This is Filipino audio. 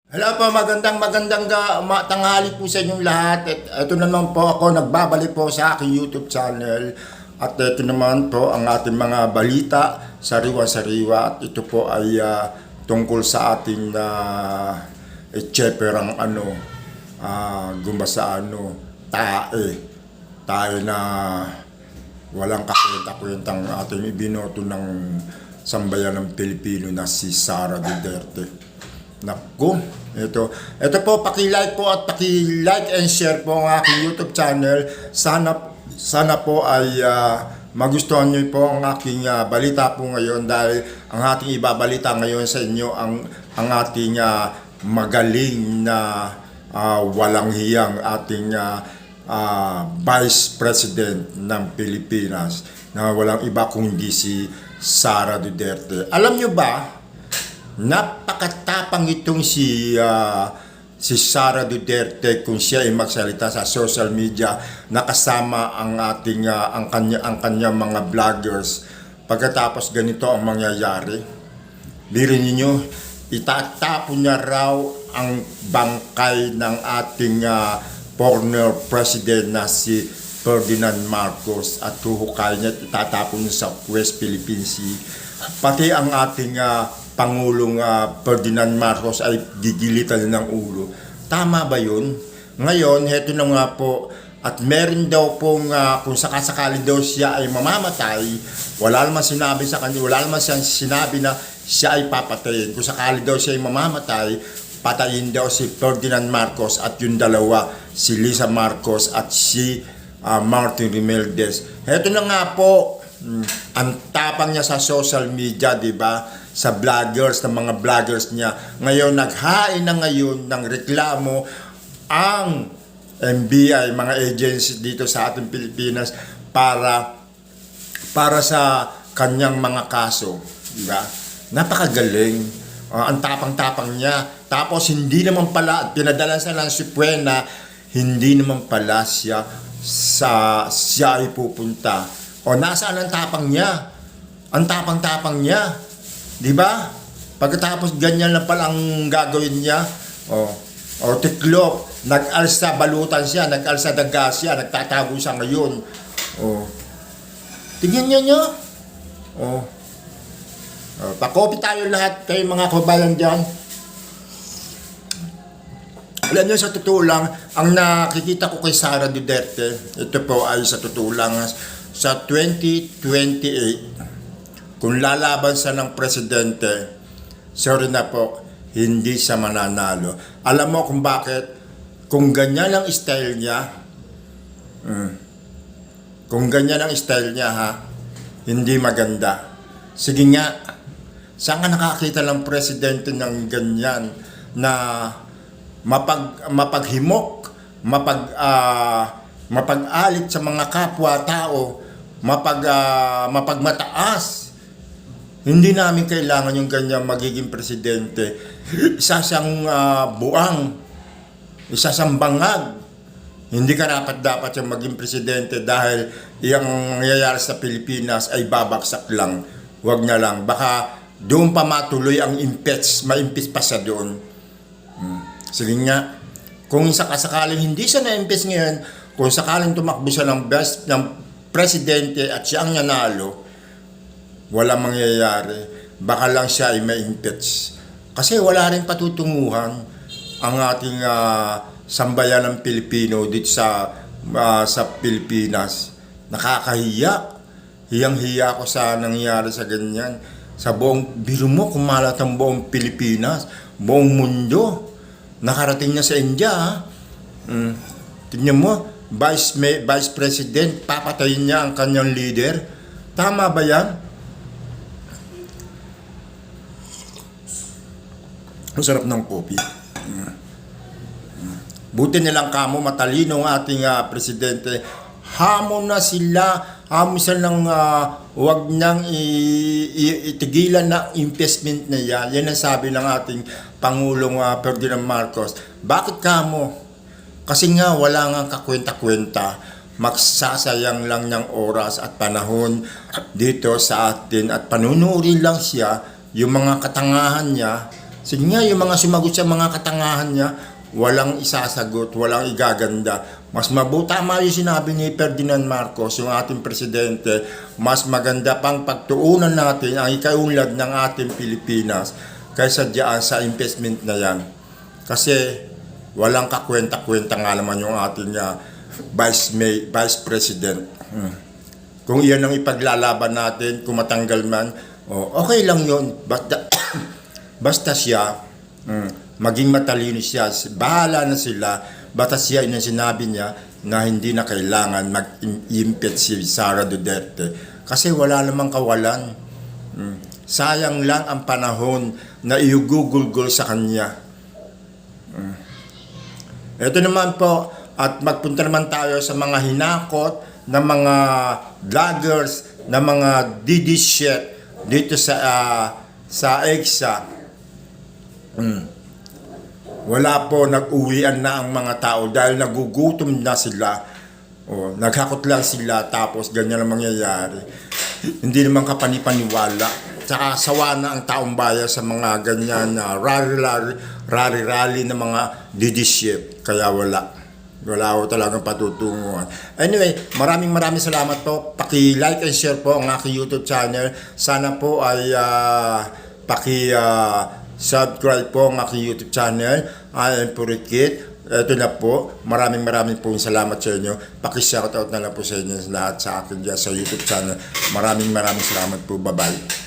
Hello po, magandang tanghali po sa inyong lahat. At ito naman po ako, nagbabalik po sa aking YouTube channel. At ito naman po ang ating mga balita, sariwa-sariwa. At ito po ay tungkol sa ating etseperang gumbasa tae na walang kakwenta-kwentang ating ibinoto ng sambayan ng Pilipino na si Sara Duterte. Naku, ito po, paki-like po at paki-like and share po ang aking YouTube channel. Sana po ay magustuhan niyo po ang aking balita po ngayon, dahil ang ating ibabalita ngayon sa inyo ang ating magaling na walang hiyang ating Vice President ng Pilipinas, na walang iba kundi si Sara Duterte. Alam niyo ba, napakatapang itong si Sara Duterte kung siya ay magsalita sa social media, nakasama ang ating ang kanyang mga vloggers. Pagkatapos ganito ang mangyayari, birin niyo, itatapon niya raw ang bangkay ng ating former president na si Ferdinand Marcos, at huhukay niya, itatapon niya sa West Philippine Sea. Pati ang ating Pangulong Ferdinand Marcos ay gigilitan ng ulo. Tama ba yun? Ngayon, heto na nga po, at meron daw pong kung sakasakali daw siya ay mamamatay, wala naman sinabi sa kanya, wala naman siyang sinabi na siya ay papatayin. Kung sakali daw siya ay mamamatay, patayin daw si Ferdinand Marcos at yung dalawa, si Lisa Marcos at si Martin Romualdez. Heto na nga po, ang tapang niya sa social media, di ba? Sa vloggers, ng mga vloggers niya. Ngayon, naghain na ngayon ng reklamo ang NBI, mga agencies dito sa ating Pilipinas para sa kanyang mga kaso. Diba? Napakagaling. Ang tapang-tapang niya. Tapos, hindi naman pala, pinadala sa lang si Puena, hindi naman pala siya ay pupunta. Nasaan ang tapang niya? Ang tapang-tapang niya. Di ba? Pagkatapos ganyan lang palang gagawin niya, tiklop, nag-alsa balutan siya, nag-alsa daga siya, nagtatago siya ngayon. Tingnan niyo. Pakopi tayo lahat, kayo mga kabayan dyan. Alam niyo, sa totoo lang, ang nakikita ko kay Sara Duterte, ito po ay sa totoo lang, sa 2028, kung lalaban siya ng presidente, sorry na po, hindi siya mananalo. Alam mo kung bakit? Kung ganyan ang style niya, hindi maganda. Sige nga, saan ka nakakita ng presidente ng ganyan na mapaghimok, mapag-alit sa mga kapwa-tao, mapagmataas. Hindi namin kailangan yung ganyan magiging presidente. Isa siyang buang, isa siyang bangag. Hindi ka dapat yung maging presidente, dahil yung nangyayari sa Pilipinas ay babagsak lang. Huwag na lang. Baka doon pa matuloy ang ma-impeach pa siya doon. Sige nga, kung sakasakaling hindi siya na-impeach ngayon, kung sakaling tumakbo siya ng presidente at siya ang nanalo, walang mangyayari. Baka lang siya ay ma-impeach. Kasi wala rin patutunguhan ang ating sambayan ng Pilipino dito sa Pilipinas. Nakakahiya. Hiyang-hiya ko sa nangyayari sa ganyan. Sa biro mo, kumalat ang buong Pilipinas, buong mundo. Nakarating na sa India. Tingnan mo, Vice President, papatayin niya ang kanyang leader. Tama ba yan? Masarap ng kopi. Buti nilang kamo, matalino ng ating presidente. Hamon na sila. Hamon sila ng huwag nang itigilan na investment na yan. Yan ang sabi ng ating Pangulong Ferdinand Marcos. Bakit kamo? Kasi nga wala nga kakwenta-kwenta. Magsasayang lang ng oras at panahon dito sa atin, at panunurin lang siya yung mga katangahan niya Sige nga, yung mga sumagot sa mga katangahan niya, walang isasagot, walang igaganda. Mas tama yung sinabi ni Ferdinand Marcos, yung ating presidente, mas maganda pang pagtuunan natin ang ikaunlad ng ating Pilipinas kaysa diyan sa investment na yan. Kasi walang kakwenta-kwenta nga naman yung ating Vice President. Kung iyan ang ipaglalaban natin, kung matanggal man, okay lang yun. Basta siya, maging matalino siya, bahala na sila, basta siya yung sinabi niya na hindi na kailangan mag-impeach si Sara Duterte. Kasi wala namang kawalan. Sayang lang ang panahon na iugugulgol sa kanya. Ito naman po, at magpunta naman tayo sa mga hinakot ng mga vloggers, na mga DD shit dito sa EDSA. Wala po, nag-uwian na ang mga tao dahil nagugutom na sila. Naghakot lang sila tapos ganyan ang mangyayari. Hindi naman kapanipaniwala. Tsaka sawa na ang taong bayan sa mga ganyan na rally na mga didiship. Kaya wala ko talagang patutunguhan. Anyway, maraming salamat po. Paki-like and share po ang aking YouTube channel. Sana po ay subscribe po ang aking YouTube channel. I am Purikit. Ito na po. Maraming po salamat sa inyo. Paki-shoutout na lang po sa inyo lahat sa akin dyan sa YouTube channel. Maraming salamat po. Bye-bye.